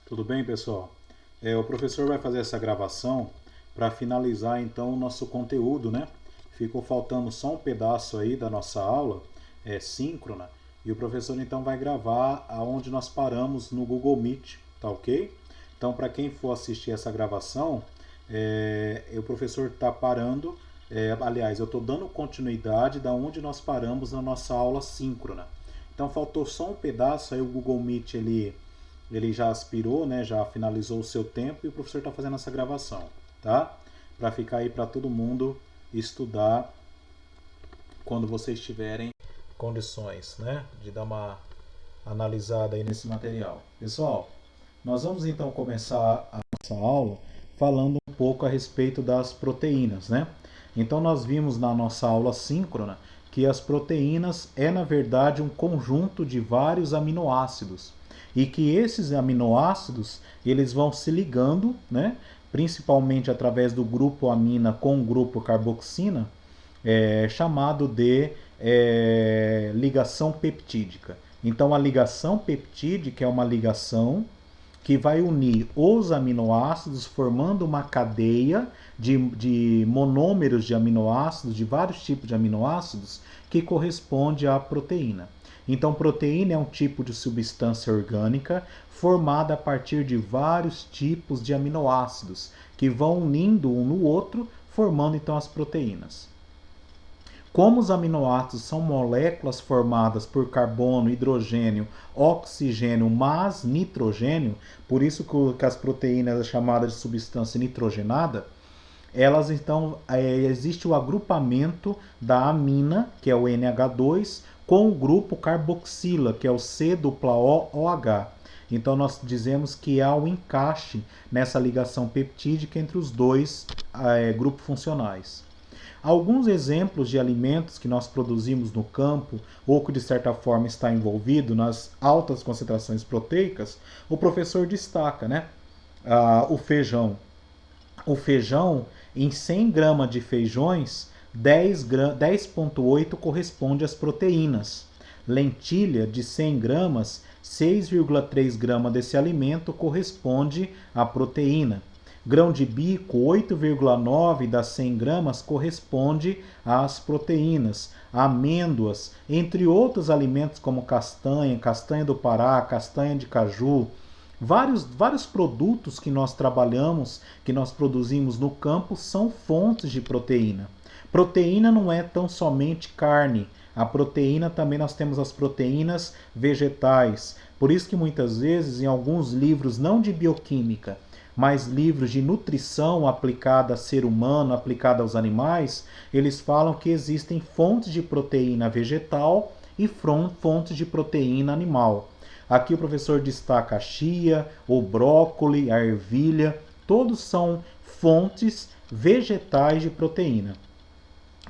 Tudo bem, pessoal? O professor vai fazer essa gravação para finalizar então o nosso conteúdo, né? Ficou faltando só um pedaço aí da nossa aula, síncrona, e o professor então vai gravar aonde nós paramos no Google Meet, tá ok? Então, para quem for assistir essa gravação, o professor está parando, aliás, eu estou dando continuidade da onde nós paramos na nossa aula síncrona. Então, faltou só um pedaço, aí o Google Meet ele já aspirou, né, já finalizou o seu tempo e o professor está fazendo essa gravação, tá? Para ficar aí para todo mundo estudar quando vocês tiverem condições, né, de dar uma analisada aí nesse material. Pessoal, nós vamos então começar a nossa aula falando um pouco a respeito das proteínas, né? Então nós vimos na nossa aula síncrona que as proteínas na verdade um conjunto de vários aminoácidos e que esses aminoácidos eles vão se ligando, né? Principalmente através do grupo amina com o grupo carboxina, chamado de ligação peptídica. Então a ligação peptídica é uma ligação que vai unir os aminoácidos formando uma cadeia de monômeros de aminoácidos, de vários tipos de aminoácidos, que corresponde à proteína. Então, proteína é um tipo de substância orgânica formada a partir de vários tipos de aminoácidos, que vão unindo um no outro, formando então as proteínas. Como os aminoácidos são moléculas formadas por carbono, hidrogênio, oxigênio mais nitrogênio, por isso que as proteínas são chamadas de substância nitrogenada, elas então, existe o agrupamento da amina, que é o NH2, com o grupo carboxila, que é o C-OOH. Então nós dizemos que há um encaixe nessa ligação peptídica entre os dois grupos funcionais. Alguns exemplos de alimentos que nós produzimos no campo ou que de certa forma está envolvido nas altas concentrações proteicas, o professor destaca, né? O feijão. O feijão, em 100 gramas de feijões, 10,8 corresponde às proteínas. Lentilha, de 100 gramas, 6,3 gramas desse alimento corresponde à proteína. Grão de bico, 8,9 das 100 gramas corresponde às proteínas. Amêndoas, entre outros alimentos como castanha, castanha do Pará, castanha de caju, vários produtos que nós trabalhamos, que nós produzimos no campo, são fontes de proteína. Proteína não é tão somente carne. A proteína também nós temos as proteínas vegetais. Por isso que muitas vezes em alguns livros, não de bioquímica, mas livros de nutrição aplicada a ser humano, aplicada aos animais, eles falam que existem fontes de proteína vegetal e fontes de proteína animal. Aqui o professor destaca a chia, o brócolis, a ervilha, todos são fontes vegetais de proteína.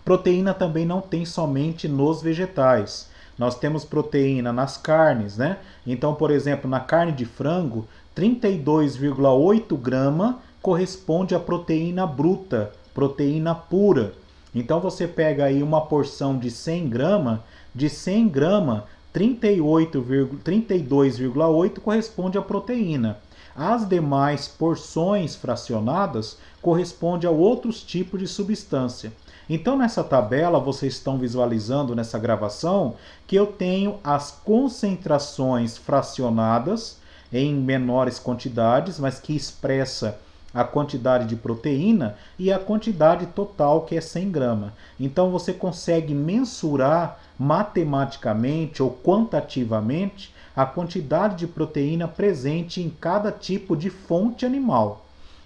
Proteína também não tem somente nos vegetais. Nós temos proteína nas carnes, né? Então, por exemplo, na carne de frango, 32,8 gramas corresponde à proteína bruta, proteína pura. Então você pega aí uma porção de 100 gramas, 32,8 corresponde à proteína. As demais porções fracionadas correspondem a outros tipos de substância. Então nessa tabela vocês estão visualizando nessa gravação que eu tenho as concentrações fracionadas em menores quantidades, mas que expressa a quantidade de proteína e a quantidade total, que é 100 gramas. Então você consegue mensurar matematicamente ou quantitativamente a quantidade de proteína presente em cada tipo de fonte animal.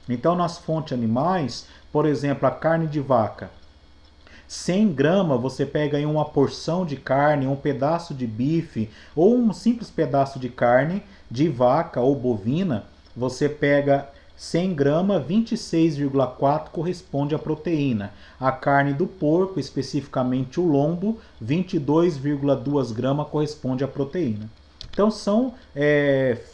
Então nas fontes animais, por exemplo, a carne de vaca, 100 gramas você pega aí uma porção de carne, um pedaço de bife ou um simples pedaço de carne de vaca ou bovina, você pega 100 gramas, 26,4 corresponde à proteína. A carne do porco, especificamente o lombo, 22,2 gramas corresponde à proteína. Então são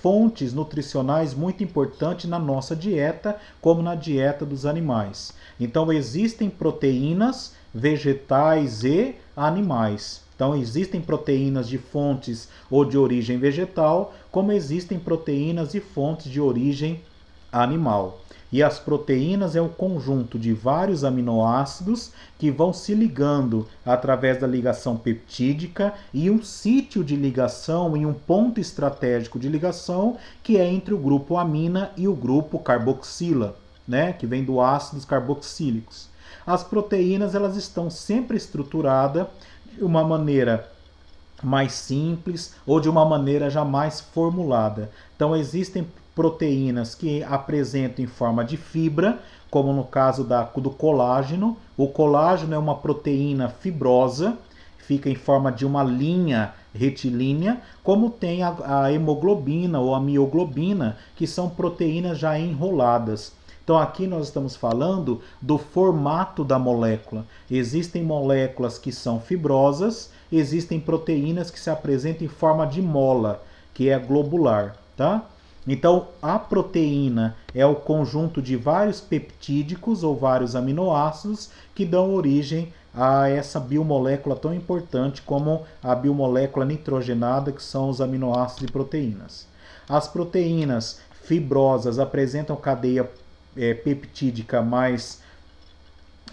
fontes nutricionais muito importantes na nossa dieta, como na dieta dos animais. Então existem proteínas vegetais e animais. Então existem proteínas de fontes ou de origem vegetal, como existem proteínas de fontes de origem animal. E as proteínas é um conjunto de vários aminoácidos que vão se ligando através da ligação peptídica e um sítio de ligação e um ponto estratégico de ligação que é entre o grupo amina e o grupo carboxila, né, que vem do ácidos carboxílicos. As proteínas elas estão sempre estruturadas de uma maneira mais simples ou de uma maneira já mais formulada. Então existem proteínas que apresentam em forma de fibra, como no caso do colágeno. O colágeno é uma proteína fibrosa, fica em forma de uma linha retilínea, como tem a hemoglobina ou a mioglobina, que são proteínas já enroladas. Então aqui nós estamos falando do formato da molécula. Existem moléculas que são fibrosas, existem proteínas que se apresentam em forma de mola, que é globular, tá? Então, a proteína é o conjunto de vários peptídicos ou vários aminoácidos que dão origem a essa biomolécula tão importante como a biomolécula nitrogenada, que são os aminoácidos e proteínas. As proteínas fibrosas apresentam cadeia peptídica mais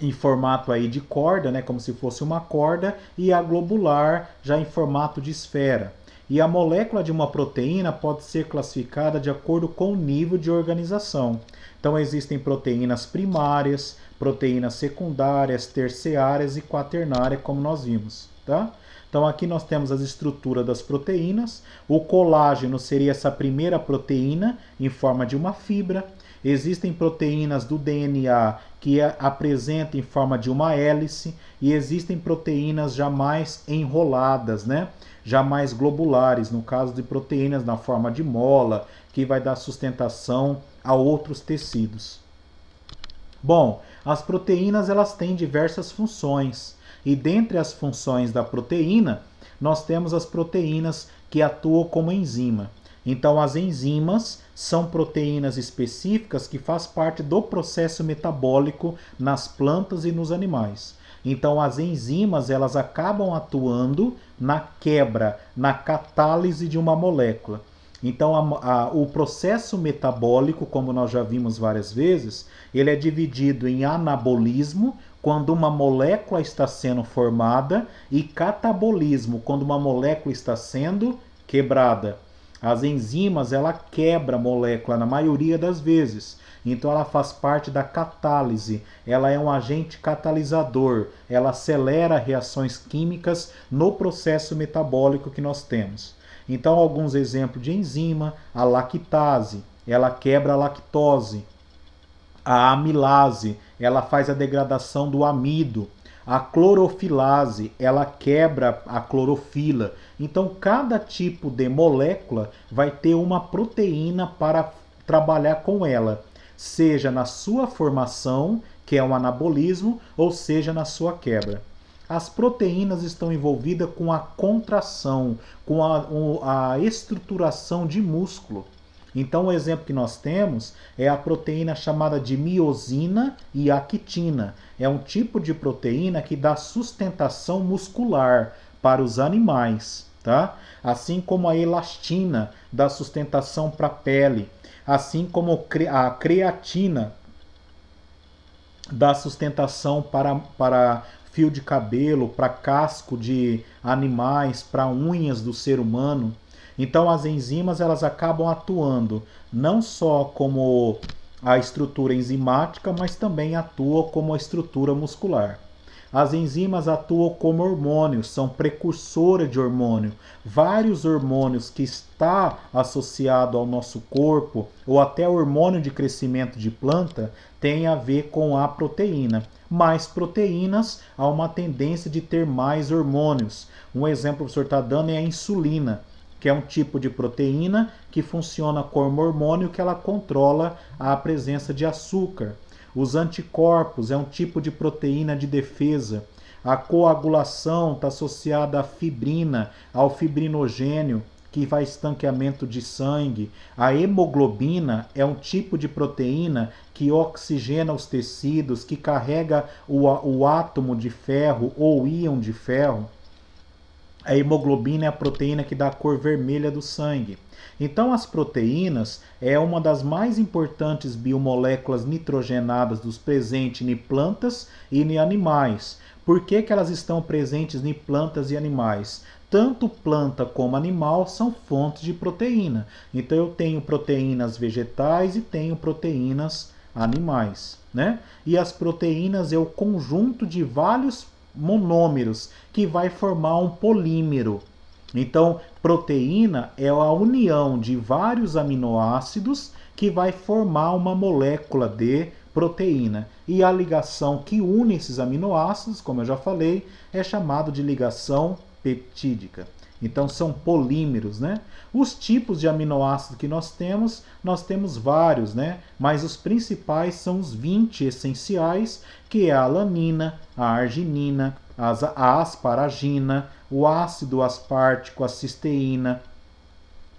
em formato aí de corda, né, como se fosse uma corda, e a globular já em formato de esfera. E a molécula de uma proteína pode ser classificada de acordo com o nível de organização. Então existem proteínas primárias, proteínas secundárias, terciárias e quaternárias, como nós vimos, tá? Então aqui nós temos as estruturas das proteínas. O colágeno seria essa primeira proteína em forma de uma fibra. Existem proteínas do DNA que apresentam em forma de uma hélice e existem proteínas já mais enroladas, né? Já mais globulares, no caso de proteínas na forma de mola, que vai dar sustentação a outros tecidos. Bom, as proteínas elas têm diversas funções e dentre as funções da proteína, nós temos as proteínas que atuam como enzima. Então, as enzimas são proteínas específicas que fazem parte do processo metabólico nas plantas e nos animais. Então, as enzimas elas acabam atuando na quebra, na catálise de uma molécula. Então, o processo metabólico, como nós já vimos várias vezes, ele é dividido em anabolismo, quando uma molécula está sendo formada, e catabolismo, quando uma molécula está sendo quebrada. As enzimas, ela quebra a molécula na maioria das vezes. Então ela faz parte da catálise. Ela é um agente catalisador. Ela acelera reações químicas no processo metabólico que nós temos. Então alguns exemplos de enzima: a lactase, ela quebra a lactose. A amilase, ela faz a degradação do amido. A clorofilase, ela quebra a clorofila. Então, cada tipo de molécula vai ter uma proteína para trabalhar com ela, seja na sua formação, que é um anabolismo, ou seja na sua quebra. As proteínas estão envolvidas com a contração, com a estruturação de músculo. Então, o exemplo que nós temos é a proteína chamada de miosina e actina. É um tipo de proteína que dá sustentação muscular para os animais, tá? Assim como a elastina dá sustentação para a pele, assim como a creatina dá sustentação para fio de cabelo, para casco de animais, para unhas do ser humano. Então as enzimas elas acabam atuando não só como a estrutura enzimática, mas também atuam como a estrutura muscular. As enzimas atuam como hormônios, são precursoras de hormônio. Vários hormônios que está associado ao nosso corpo, ou até o hormônio de crescimento de planta, tem a ver com a proteína. Mais proteínas, há uma tendência de ter mais hormônios. Um exemplo que o professor está dando é a insulina, que é um tipo de proteína que funciona como hormônio, que ela controla a presença de açúcar. Os anticorpos é um tipo de proteína de defesa. A coagulação está associada à fibrina, ao fibrinogênio, que faz estanqueamento de sangue. A hemoglobina é um tipo de proteína que oxigena os tecidos, que carrega o átomo de ferro ou íon de ferro. A hemoglobina é a proteína que dá a cor vermelha do sangue. Então, as proteínas é uma das mais importantes biomoléculas nitrogenadas dos presentes em plantas e em animais. Por que elas estão presentes em plantas e animais? Tanto planta como animal são fontes de proteína. Então, eu tenho proteínas vegetais e tenho proteínas animais, né? E as proteínas é o conjunto de vários monômeros que vai formar um polímero. Então, proteína é a união de vários aminoácidos que vai formar uma molécula de proteína. E a ligação que une esses aminoácidos, como eu já falei, é chamado de ligação peptídica. Então são polímeros, né? Os tipos de aminoácidos que nós temos vários, né? Mas os principais são os 20 essenciais, que é a alanina, a arginina, a asparagina, o ácido aspartico, a cisteína,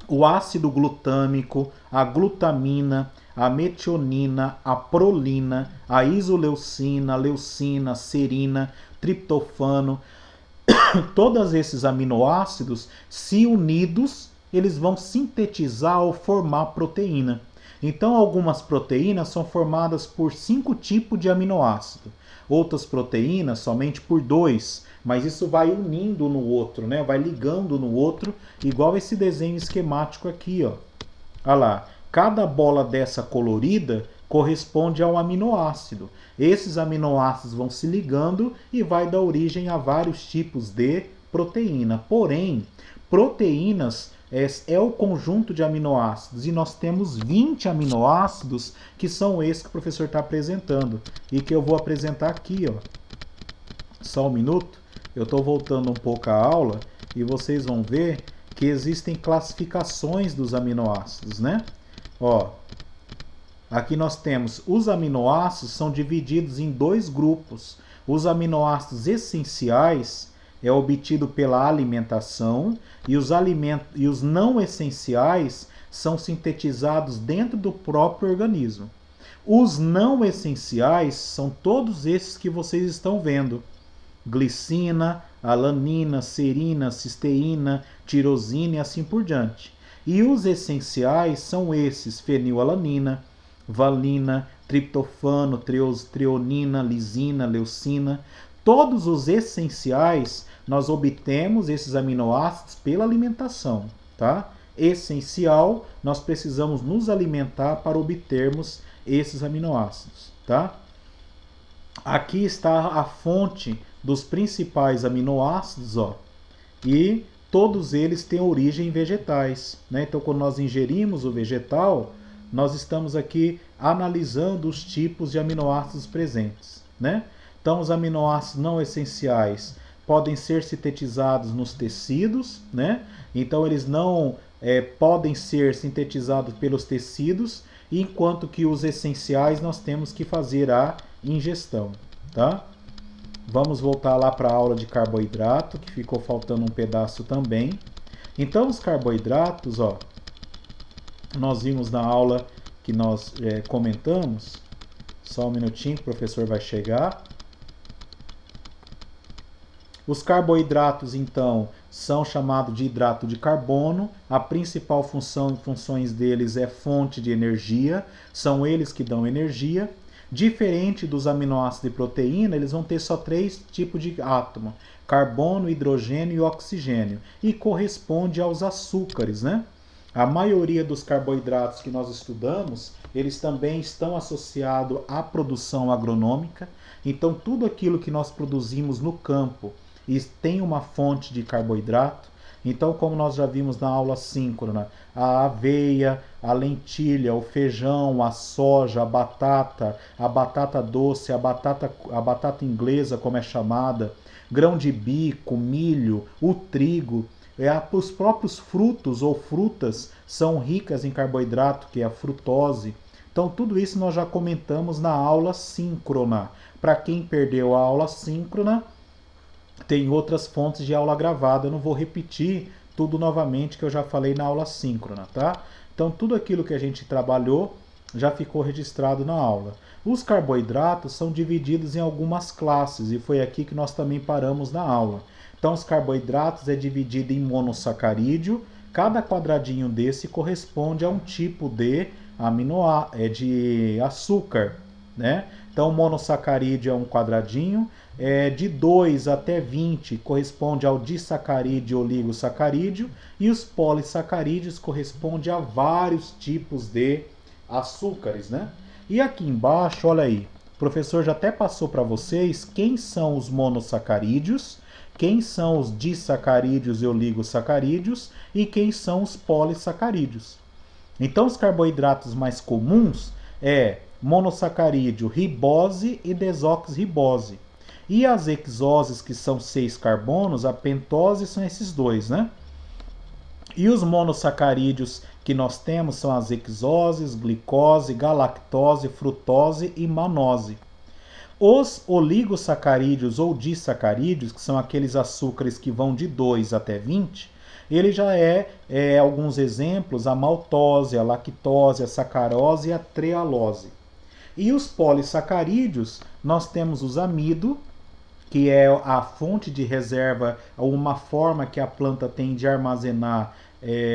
o ácido glutâmico, a glutamina, a metionina, a prolina, a isoleucina, leucina, serina, triptofano. Todos esses aminoácidos, se unidos, eles vão sintetizar ou formar proteína. Então, algumas proteínas são formadas por 5 tipos de aminoácido. Outras proteínas somente por 2, mas isso vai unindo no outro, né? Vai ligando no outro, igual esse desenho esquemático aqui, ó. Olha lá, cada bola dessa colorida corresponde a um aminoácido. Esses aminoácidos vão se ligando e vai dar origem a vários tipos de proteína. Porém, proteínas é o conjunto de aminoácidos e nós temos 20 aminoácidos que são esses que o professor está apresentando e que eu vou apresentar aqui, ó. Só um minuto, eu estou voltando um pouco à aula e vocês vão ver que existem classificações dos aminoácidos, né? Ó, aqui nós temos os aminoácidos são divididos em 2 grupos. Os aminoácidos essenciais é obtido pela alimentação e os não essenciais são sintetizados dentro do próprio organismo. Os não essenciais são todos esses que vocês estão vendo: glicina, alanina, serina, cisteína, tirosina e assim por diante. E os essenciais são esses: fenilalanina, valina, triptofano, treonina, lisina, leucina. Todos os essenciais nós obtemos esses aminoácidos pela alimentação, tá? Essencial, nós precisamos nos alimentar para obtermos esses aminoácidos, tá? Aqui está a fonte dos principais aminoácidos, ó, e todos eles têm origem em vegetais, né? Então, quando nós ingerimos o vegetal, nós estamos aqui analisando os tipos de aminoácidos presentes, né? Então, os aminoácidos não essenciais podem ser sintetizados nos tecidos, né? Então, eles não podem ser sintetizados pelos tecidos, enquanto que os essenciais nós temos que fazer a ingestão, tá? Vamos voltar lá para a aula de carboidrato, que ficou faltando um pedaço também. Então, os carboidratos, ó, nós vimos na aula que nós comentamos. Só um minutinho que o professor vai chegar. Os carboidratos, então, são chamados de hidrato de carbono. A principal funções deles é fonte de energia. São eles que dão energia. Diferente dos aminoácidos de proteína, eles vão ter só 3 tipos de átomo: carbono, hidrogênio e oxigênio. E corresponde aos açúcares, né? A maioria dos carboidratos que nós estudamos, eles também estão associados à produção agronômica. Então, tudo aquilo que nós produzimos no campo tem uma fonte de carboidrato. Então, como nós já vimos na aula síncrona, a aveia, a lentilha, o feijão, a soja, a batata doce, a batata inglesa, como é chamada, grão de bico, milho, o trigo, os próprios frutos ou frutas são ricas em carboidrato, que é a frutose. Então, tudo isso nós já comentamos na aula síncrona. Para quem perdeu a aula síncrona, tem outras fontes de aula gravada. Eu não vou repetir tudo novamente que eu já falei na aula síncrona, tá? Então, tudo aquilo que a gente trabalhou já ficou registrado na aula. Os carboidratos são divididos em algumas classes e foi aqui que nós também paramos na aula. Então, os carboidratos é dividido em monossacarídeo. Cada quadradinho desse corresponde a um tipo de de açúcar, né? Então, o monossacarídeo é um quadradinho. De 2 até 20 corresponde ao disacarídeo e oligosacarídeo. E os polissacarídeos correspondem a vários tipos de açúcares, né? E aqui embaixo, olha aí, o professor já até passou para vocês quem são os monossacarídeos, quem são os disacarídeos e oligosacarídeos e quem são os polissacarídeos. Então, os carboidratos mais comuns é monossacarídeo, ribose e desoxirribose. E as hexoses, que são 6 carbonos, a pentose, são esses dois, né? E os monossacarídeos que nós temos são as hexoses, glicose, galactose, frutose e manose. Os oligosacarídeos ou disacarídeos, que são aqueles açúcares que vão de 2 até 20, ele já alguns exemplos, a maltose, a lactose, a sacarose e a trealose. E os polissacarídeos, nós temos os amido, que é a fonte de reserva, uma forma que a planta tem de armazenar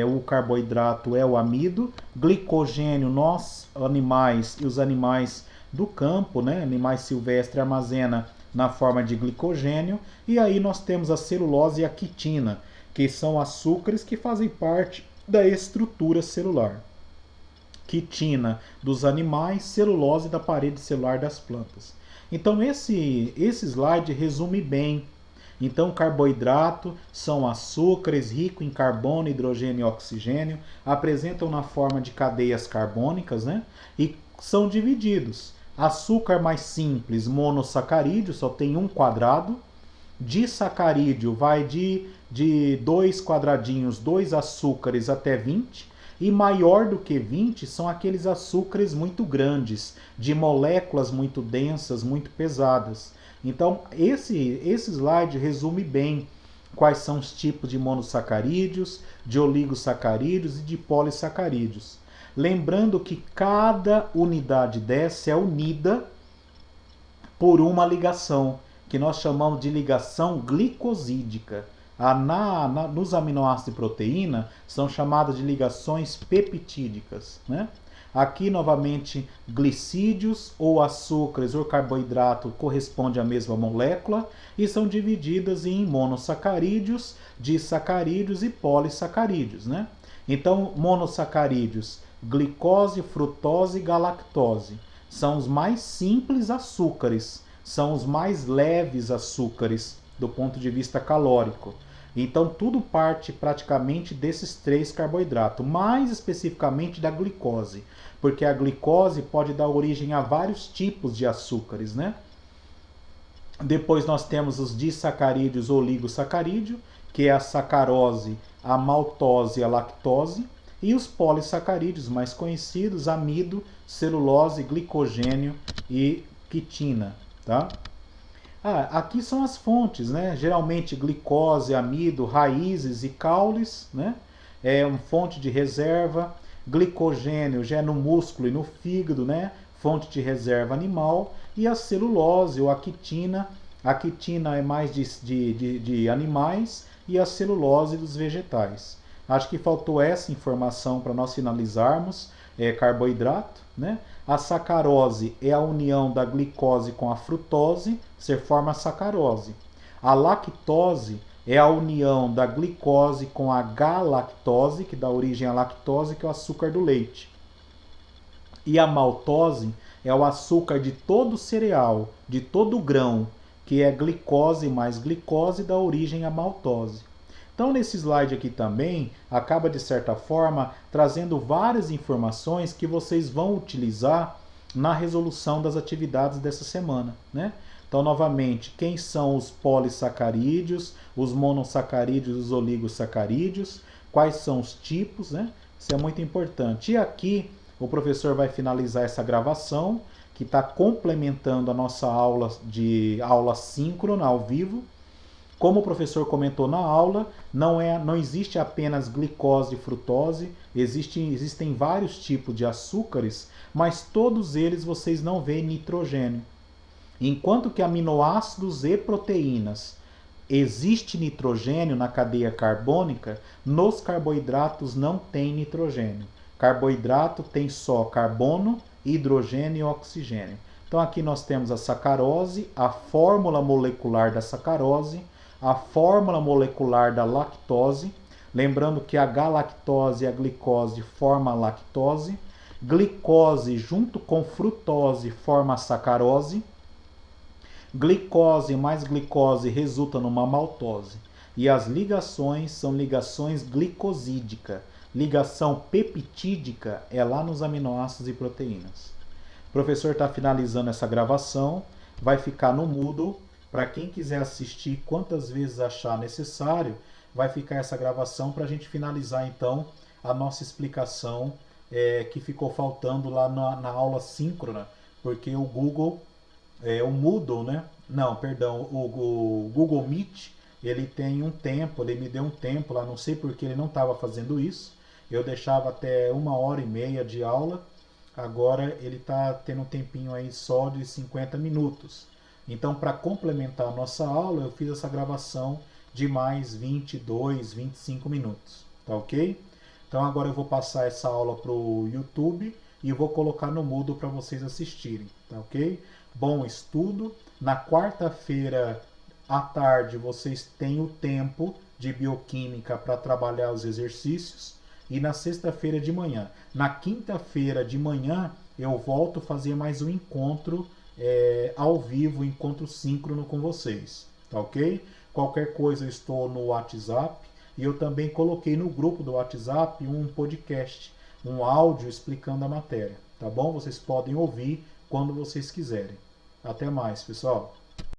o carboidrato é o amido. Glicogênio, nós animais e os animais do campo, né, animais silvestres, armazena na forma de glicogênio. E aí nós temos a celulose e a quitina, que são açúcares que fazem parte da estrutura celular. Quitina dos animais, celulose da parede celular das plantas. Então esse slide resume bem. Então carboidrato são açúcares ricos em carbono, hidrogênio e oxigênio, apresentam na forma de cadeias carbônicas, né? E são divididos. Açúcar mais simples, monossacarídeo, só tem um quadrado. Disacarídeo vai de 2 quadradinhos, 2 açúcares até 20. E maior do que 20 são aqueles açúcares muito grandes, de moléculas muito densas, muito pesadas. Então, esse slide resume bem quais são os tipos de monossacarídeos, de oligosacarídeos e de polissacarídeos. Lembrando que cada unidade dessa é unida por uma ligação, que nós chamamos de ligação glicosídica. Nos aminoácidos de proteína são chamadas de ligações peptídicas, né? Aqui novamente glicídios ou açúcares ou carboidrato corresponde à mesma molécula e são divididas em monossacarídeos, disacarídeos e polissacarídeos, né? Então monossacarídeos, glicose, frutose e galactose são os mais simples açúcares, são os mais leves açúcares do ponto de vista calórico. Então tudo parte praticamente desses 3 carboidratos, mais especificamente da glicose, porque a glicose pode dar origem a vários tipos de açúcares, né? Depois nós temos os disacarídeos ou oligosacarídeos, que é a sacarose, a maltose e a lactose, e os polissacarídeos mais conhecidos, amido, celulose, glicogênio e quitina, tá? Aqui são as fontes, né? Geralmente glicose, amido, raízes e caules, né? É uma fonte de reserva. Glicogênio já é no músculo e no fígado, né? Fonte de reserva animal. E a celulose ou a quitina é mais de animais e a celulose dos vegetais. Acho que faltou essa informação para nós finalizarmos. Carboidrato, né? A sacarose é a união da glicose com a frutose, você forma a sacarose. A lactose é a união da glicose com a galactose, que dá origem à lactose, que é o açúcar do leite. E a maltose é o açúcar de todo cereal, de todo grão, que é glicose mais glicose, dá origem à maltose. Então, nesse slide aqui também, acaba de certa forma trazendo várias informações que vocês vão utilizar na resolução das atividades dessa semana, né? Então, novamente, quem são os polissacarídeos, os monossacarídeos, os oligosacarídeos, quais são os tipos, né? Isso é muito importante. E aqui, o professor vai finalizar essa gravação, que está complementando a nossa aula síncrona, ao vivo. Como o professor comentou na aula, não existe apenas glicose e frutose, existem vários tipos de açúcares, mas todos eles vocês não veem nitrogênio. Enquanto que aminoácidos e proteínas existe nitrogênio na cadeia carbônica, nos carboidratos não tem nitrogênio. Carboidrato tem só carbono, hidrogênio e oxigênio. Então aqui nós temos a sacarose, a fórmula molecular da sacarose, a fórmula molecular da lactose, lembrando que a galactose e a glicose formam a lactose, glicose junto com frutose forma a sacarose, glicose mais glicose resulta numa maltose. E as ligações são ligações glicosídicas. Ligação peptídica é lá nos aminoácidos e proteínas. O professor está finalizando essa gravação, vai ficar no Moodle. Para quem quiser assistir quantas vezes achar necessário, vai ficar essa gravação para a gente finalizar então a nossa explicação que ficou faltando lá na aula síncrona, porque o Google, o Moodle, né? Não, perdão, o Google Meet, ele tem um tempo, ele me deu um tempo lá, não sei porque ele não estava fazendo isso. Eu deixava até 1h30 de aula, agora ele está tendo um tempinho aí só de 50 minutos. Então, para complementar a nossa aula, eu fiz essa gravação de mais 22, 25 minutos, tá ok? Então agora eu vou passar essa aula para o YouTube e vou colocar no Moodle para vocês assistirem, tá ok? Bom estudo. Na quarta-feira à tarde vocês têm o tempo de bioquímica para trabalhar os exercícios e na sexta-feira de manhã. Na quinta-feira de manhã eu volto a fazer mais um encontro ao vivo, encontro síncrono com vocês, tá ok? Qualquer coisa eu estou no WhatsApp e eu também coloquei no grupo do WhatsApp um podcast, um áudio explicando a matéria, tá bom? Vocês podem ouvir quando vocês quiserem. Até mais, pessoal!